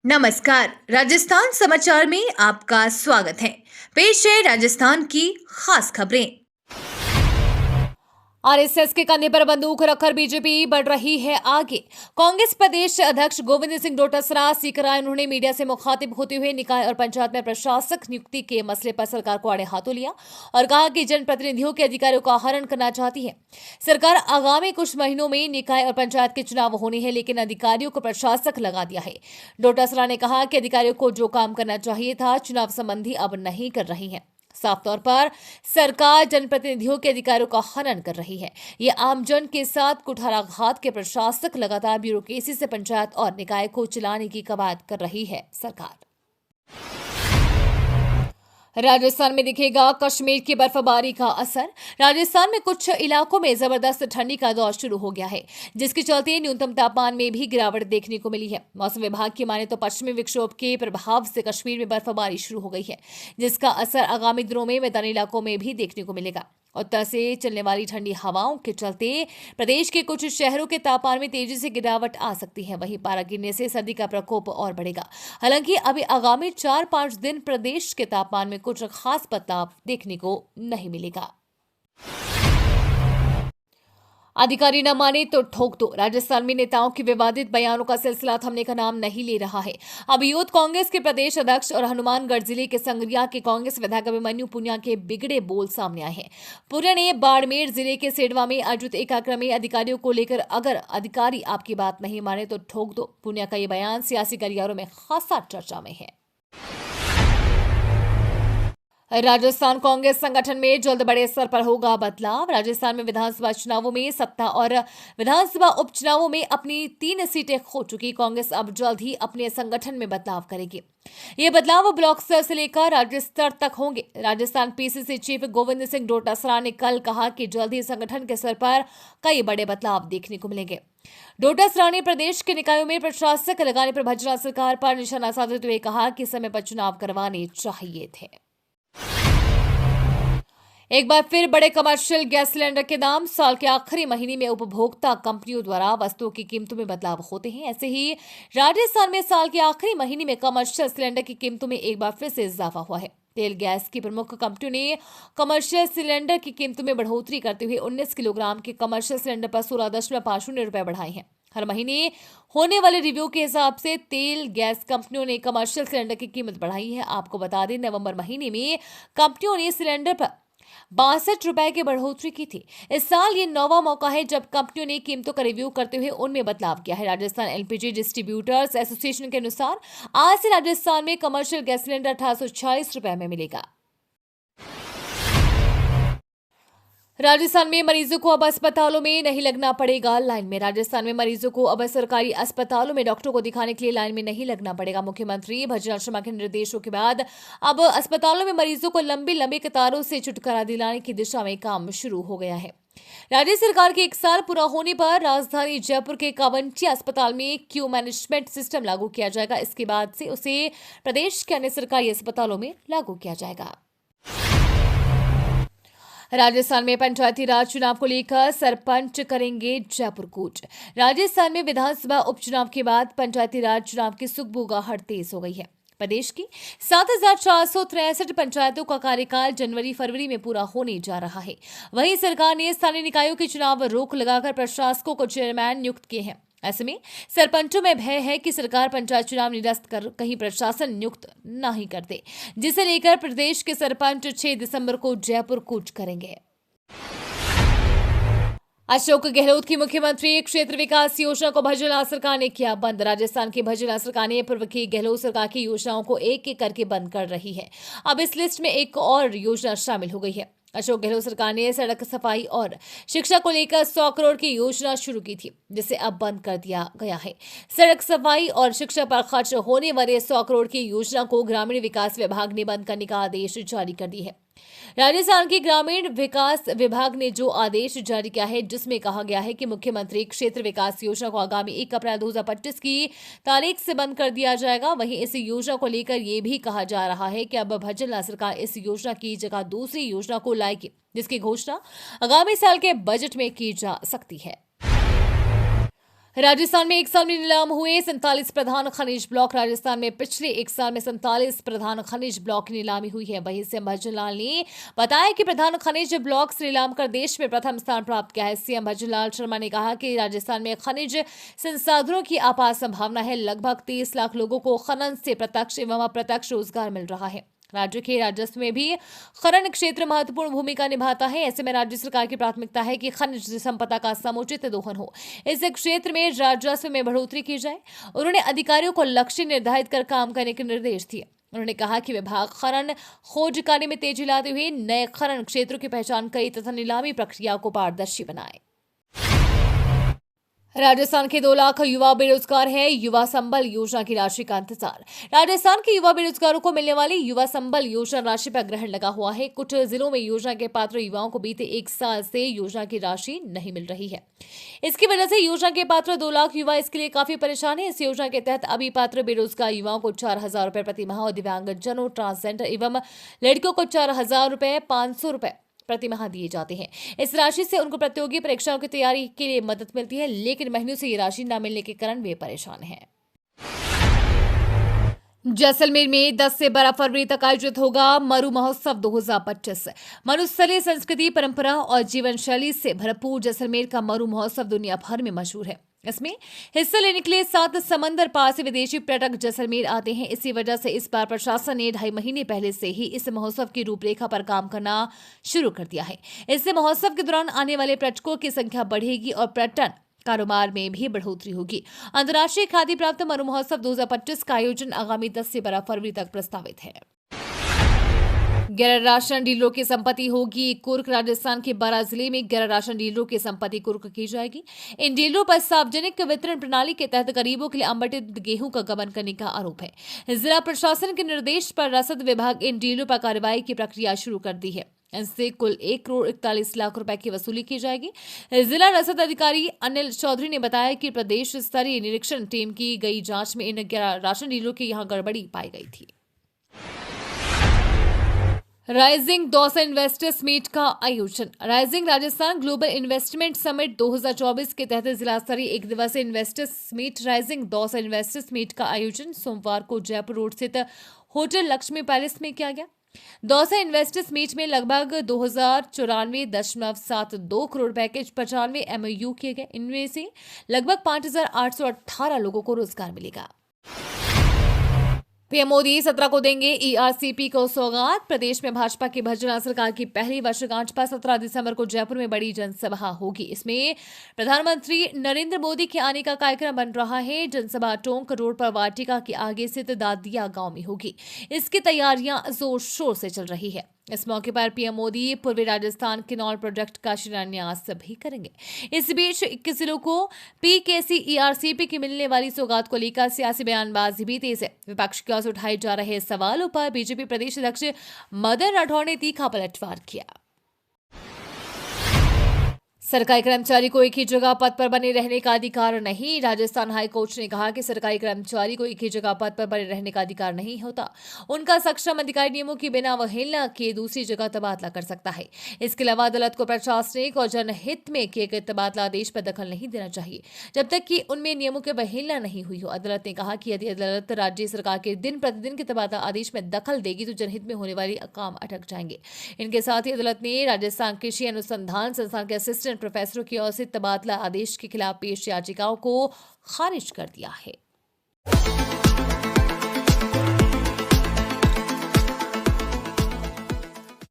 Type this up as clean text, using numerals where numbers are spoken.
नमस्कार। राजस्थान समाचार में आपका स्वागत है। पेश है राजस्थान की खास खबरें। आरएसएस के कंधे पर बंदूक रखकर बीजेपी बढ़ रही है आगे। कांग्रेस प्रदेश अध्यक्ष गोविंद सिंह डोटासरा सीकर आए। उन्होंने मीडिया से मुखातिब होते हुए निकाय और पंचायत में प्रशासक नियुक्ति के मसले पर सरकार को आड़े हाथों लिया और कहा कि जनप्रतिनिधियों के अधिकारों का हरण करना चाहती है। सरकार आगामी कुछ महीनों में निकाय और पंचायत के चुनाव होने हैं, लेकिन अधिकारियों को प्रशासक लगा दिया है। डोटासरा ने कहा कि अधिकारियों को जो काम करना चाहिए था चुनाव संबंधी अब नहीं कर रही है। साफ तौर पर सरकार जनप्रतिनिधियों के अधिकारों का हनन कर रही है। ये आमजन के साथ कुठाराघात के प्रशासक लगातार ब्यूरोक्रेसी से पंचायत और निकाय को चलाने की कवायद कर रही है सरकार। राजस्थान में दिखेगा कश्मीर की बर्फबारी का असर। राजस्थान में कुछ इलाकों में जबरदस्त ठंडी का दौर शुरू हो गया है, जिसके चलते न्यूनतम तापमान में भी गिरावट देखने को मिली है। मौसम विभाग की माने तो पश्चिमी विक्षोभ के प्रभाव से कश्मीर में बर्फबारी शुरू हो गई है, जिसका असर आगामी दिनों में मैदानी इलाकों में भी देखने को मिलेगा। उत्तर से चलने वाली ठंडी हवाओं के चलते प्रदेश के कुछ शहरों के तापमान में तेजी से गिरावट आ सकती है। वहीं पारा गिरने से सर्दी का प्रकोप और बढ़ेगा। हालांकि अभी आगामी 4-5 दिन प्रदेश के तापमान में कुछ खास बदलाव देखने को नहीं मिलेगा। अधिकारी न माने तो ठोक दो। राजस्थान में नेताओं के विवादित बयानों का सिलसिला थमने का नाम नहीं ले रहा है। अब यूथ कांग्रेस के प्रदेश अध्यक्ष और हनुमानगढ़ जिले के संगरिया के कांग्रेस विधायक अभिमन्यु पुनिया के बिगड़े बोल सामने आए हैं। पुनिया ने बाड़मेर जिले के सेडवा में आयोजित एक कार्यक्रम में अधिकारियों को लेकर अगर अधिकारी आपकी बात नहीं माने तो ठोक दो। पुनिया का ये बयान सियासी गलियारों में खासा चर्चा में है। राजस्थान कांग्रेस संगठन में जल्द बड़े स्तर पर होगा बदलाव। राजस्थान में विधानसभा चुनावों में सत्ता और विधानसभा उपचुनावों में अपनी 3 सीटें खो चुकी कांग्रेस अब जल्द ही अपने संगठन में बदलाव करेगी। ये बदलाव ब्लॉक स्तर से लेकर राज्य स्तर तक होंगे। राजस्थान पीसीसी चीफ गोविंद सिंह डोटासरा ने कल कहा कि जल्द ही संगठन के स्तर पर कई बड़े बदलाव देखने को मिलेंगे। डोटासरा ने प्रदेश के निकायों में प्रशासक लगाने पर भाजपा सरकार पर निशाना साधते हुए कहा कि समय पर चुनाव करवाने चाहिए थे। एक बार फिर बड़े कमर्शियल गैस सिलेंडर के दाम। साल के आखिरी महीने में उपभोक्ता कंपनियों द्वारा वस्तुओं की कीमतों में बदलाव होते हैं। ऐसे ही राजस्थान में साल के आखिरी महीने में कमर्शियल सिलेंडर की कीमतों में एक बार फिर से इजाफा हुआ है। तेल गैस की प्रमुख कंपनियों ने कमर्शियल सिलेंडर की कीमतों में बढ़ोतरी करते हुए 19 किलोग्राम के कमर्शियल सिलेंडर पर 16.50 रुपए बढ़ाए हैं। हर महीने होने वाले रिव्यू के हिसाब से तेल गैस कंपनियों ने कमर्शियल सिलेंडर की कीमत बढ़ाई है। आपको बता दें, नवंबर महीने में कंपनियों ने सिलेंडर पर 62 रुपए की बढ़ोतरी की थी। इस साल ये 9वां मौका है जब कंपनियों ने कीमतों का रिव्यू करते हुए उनमें बदलाव किया है। राजस्थान एलपीजी डिस्ट्रीब्यूटर्स एसोसिएशन के अनुसार आज से राजस्थान में कमर्शियल गैस सिलेंडर 1840 रुपए में मिलेगा। राजस्थान में मरीजों को अब अस्पतालों में नहीं लगना पड़ेगा लाइन में। राजस्थान में मरीजों को अब सरकारी अस्पतालों में डॉक्टरों को दिखाने के लिए लाइन में नहीं लगना पड़ेगा। मुख्यमंत्री भजनलाल शर्मा के निर्देशों के बाद अब अस्पतालों में मरीजों को लंबी लंबी कतारों से छुटकारा दिलाने की दिशा में काम शुरू हो गया है। राज्य सरकार के 1 साल पूरा होने पर राजधानी जयपुर के कावंटी अस्पताल में क्यू मैनेजमेंट सिस्टम लागू किया जाएगा। इसके बाद से उसे प्रदेश के अन्य सरकारी अस्पतालों में लागू किया जाएगा। राजस्थान में पंचायती राज चुनाव को लेकर सरपंच करेंगे जयपुर कूच। राजस्थान में विधानसभा उपचुनाव के बाद पंचायती राज चुनाव की सुगबुगाहट तेज हो गई है। प्रदेश की 7,463 पंचायतों का कार्यकाल जनवरी-फरवरी में पूरा होने जा रहा है। वहीं सरकार ने स्थानीय निकायों के चुनाव रोक लगाकर प्रशासकों को चेयरमैन नियुक्त किए हैं। ऐसे में सरपंचों में भय है कि सरकार पंचायत चुनाव निरस्त कर कहीं प्रशासन नियुक्त नहीं करते, जिसे लेकर प्रदेश के सरपंच 6 दिसंबर को जयपुर कूच करेंगे। अशोक गहलोत की मुख्यमंत्री क्षेत्र विकास योजना को भजनलाल सरकार ने किया बंद। राजस्थान की भजनलाल सरकार ने पूर्व की गहलोत सरकार की योजनाओं को एक एक करके बंद कर रही है। अब इस लिस्ट में एक और योजना शामिल हो गई है। अशोक गहलोत सरकार ने सड़क सफाई और शिक्षा को लेकर 100 करोड़ की योजना शुरू की थी, जिसे अब बंद कर दिया गया है। सड़क सफाई और शिक्षा पर खर्च होने वाले 100 करोड़ की योजना को ग्रामीण विकास विभाग ने बंद करने का आदेश जारी कर दिया है। राजस्थान के ग्रामीण विकास विभाग ने जो आदेश जारी किया है, जिसमें कहा गया है कि मुख्यमंत्री क्षेत्र विकास योजना को आगामी 1 अप्रैल 2025 की तारीख से बंद कर दिया जाएगा। वहीं इस योजना को लेकर यह भी कहा जा रहा है कि अब भजनलाल सरकार इस योजना की जगह दूसरी योजना को लाएगी, जिसकी घोषणा आगामी साल के बजट में की जा सकती है। राजस्थान में एक साल में नीलाम हुए 47 प्रधान खनिज ब्लॉक। राजस्थान में पिछले एक साल में 47 प्रधान खनिज ब्लॉक की नीलामी हुई है। वहीं सीएम भजनलाल ने बताया कि प्रधान खनिज ब्लॉक से नीलाम कर देश में प्रथम स्थान प्राप्त किया है। सीएम भजनलाल शर्मा ने कहा कि राजस्थान में खनिज संसाधनों की अपार संभावना है। लगभग 30 लाख लोगों को खनन से प्रत्यक्ष एवं अप्रत्यक्ष रोजगार मिल रहा है। राज्य के राजस्व में भी खनन क्षेत्र महत्वपूर्ण भूमिका निभाता है। ऐसे में राज्य सरकार की प्राथमिकता है कि खनिज संपदा का समुचित दोहन हो, इस क्षेत्र में राजस्व में बढ़ोतरी की जाए। उन्होंने अधिकारियों को लक्ष्य निर्धारित कर काम करने के निर्देश दिए। उन्होंने कहा कि विभाग खनन खोज कार्य में तेजी लाते हुए नए खनन क्षेत्रों की पहचान करे तथा नीलामी प्रक्रिया को पारदर्शी बनाए। राजस्थान के 2 लाख युवा बेरोजगार हैं। युवा संबल योजना की राशि का इंतजार। राजस्थान के युवा बेरोजगारों को मिलने वाली युवा संबल योजना राशि पर ग्रहण लगा हुआ है। कुछ जिलों में योजना के पात्र युवाओं को बीते 1 साल से योजना की राशि नहीं मिल रही है। इसकी वजह से योजना के पात्र 2 लाख युवा इसके लिए काफी परेशान है। इस योजना के तहत अभी पात्र बेरोजगार युवाओं को 4,000 रुपए प्रति माह और दिव्यांगजनों, ट्रांसजेंडर एवं लड़कियों को 4,000 रुपए, 500 रुपए प्रति माह दिए जाते हैं। इस राशि से उनको प्रतियोगी परीक्षाओं की तैयारी के लिए मदद मिलती है, लेकिन महीनों से ये राशि न मिलने के कारण वे परेशान हैं। जैसलमेर में 10 से 12 फरवरी तक आयोजित होगा मरु महोत्सव 2025। मरुस्थलीय संस्कृति, परंपरा और जीवन शैली से भरपूर जैसलमेर का मरु महोत्सव दुनिया भर में मशहूर है। इसमें हिस्सा लेने के लिए 7 समंदर पार से विदेशी पर्यटक जैसलमेर आते हैं। इसी वजह से इस बार प्रशासन ने 2.5 महीने पहले से ही इस महोत्सव की रूपरेखा पर काम करना शुरू कर दिया है। इससे महोत्सव के दौरान आने वाले पर्यटकों की संख्या बढ़ेगी और पर्यटन कारोबार में भी बढ़ोतरी होगी। अंतर्राष्ट्रीय ख्याति प्राप्त मरु महोत्सव 2025 का आयोजन आगामी 10 से 12 फरवरी तक प्रस्तावित है। गैर राशन डीलरों की संपत्ति होगी कुर्क। राजस्थान के 12 जिले में गैर राशन डीलरों की संपत्ति कुर्क की जाएगी। इन डीलरों पर सार्वजनिक वितरण प्रणाली के तहत गरीबों के लिए आवंटित गेहूं का गबन करने का आरोप है। जिला प्रशासन के निर्देश पर रसद विभाग इन डीलरों पर कार्रवाई की प्रक्रिया शुरू कर दी है। इनसे कुल 1 करोड़ 41 लाख रुपए की वसूली की जाएगी। जिला रसद अधिकारी अनिल चौधरी ने बताया कि प्रदेश स्तरीय निरीक्षण टीम की गई जांच में इन गैर राशन डीलरों की यहां गड़बड़ी पाई गई थी। राइजिंग दौसा इन्वेस्टर्स मीट का आयोजन। Rising Rajasthan global investment summit 2024 के तहत जिला स्तरीय 1 दिवसीय investors meet rising Dausa investors meet का आयोजन सोमवार को जयपुर रोड स्थित होटल लक्ष्मी पैलेस में किया गया। दौसा इन्वेस्टर्स मीट में लगभग 2094.72 करोड़ रुपए के 95 MOU किए गए। इनमें से लगभग 5,818 लोगों को रोजगार मिलेगा। पीएम मोदी 17 को देंगे ERCP को सौगात। प्रदेश में भाजपा की भजनलाल सरकार की पहली वर्षगांठ पर 17 दिसंबर को जयपुर में बड़ी जनसभा होगी। इसमें प्रधानमंत्री नरेंद्र मोदी के आने का कार्यक्रम बन रहा है। जनसभा टोंक रोड पर वाटिका के आगे स्थित दादिया गांव में होगी। इसकी तैयारियां जोर शोर से चल रही है। इस मौके पर पीएम मोदी पूर्वी राजस्थान किन्नौर प्रोजेक्ट का शिलान्यास भी करेंगे। इस बीच 21 जिलों को PKC ERCP की मिलने वाली सौगात को लेकर सियासी बयानबाजी भी तेज है। विपक्ष की ओर से उठाए जा रहे सवालों पर बीजेपी प्रदेश अध्यक्ष मदन राठौड़ ने तीखा पलटवार किया। सरकारी कर्मचारी को एक ही जगह पद पर बने रहने का अधिकार नहीं। राजस्थान हाई कोर्ट ने कहा कि सरकारी कर्मचारी को एक ही जगह पद पर बने रहने का अधिकार नहीं होता। उनका सक्षम अधिकारी नियमों की बिना अवहेलना किए दूसरी जगह तबादला कर सकता है। इसके अलावा अदालत को प्रशासनिक और जनहित में किए गए तबादला आदेश पर दखल नहीं देना चाहिए जब तक कि उनमें नियमों की अवहेलना नहीं हुई हो। अदालत ने कहा कि यदि अदालत राज्य सरकार के दिन प्रतिदिन के तबादला आदेश में दखल देगी तो जनहित में होने वाली काम अटक जाएंगे। इनके साथ ही अदालत ने राजस्थान कृषि अनुसंधान संस्थान के असिस्टेंट प्रोफेसरों की ओर से तबादला आदेश के खिलाफ पेश याचिकाओं को खारिज कर दिया है।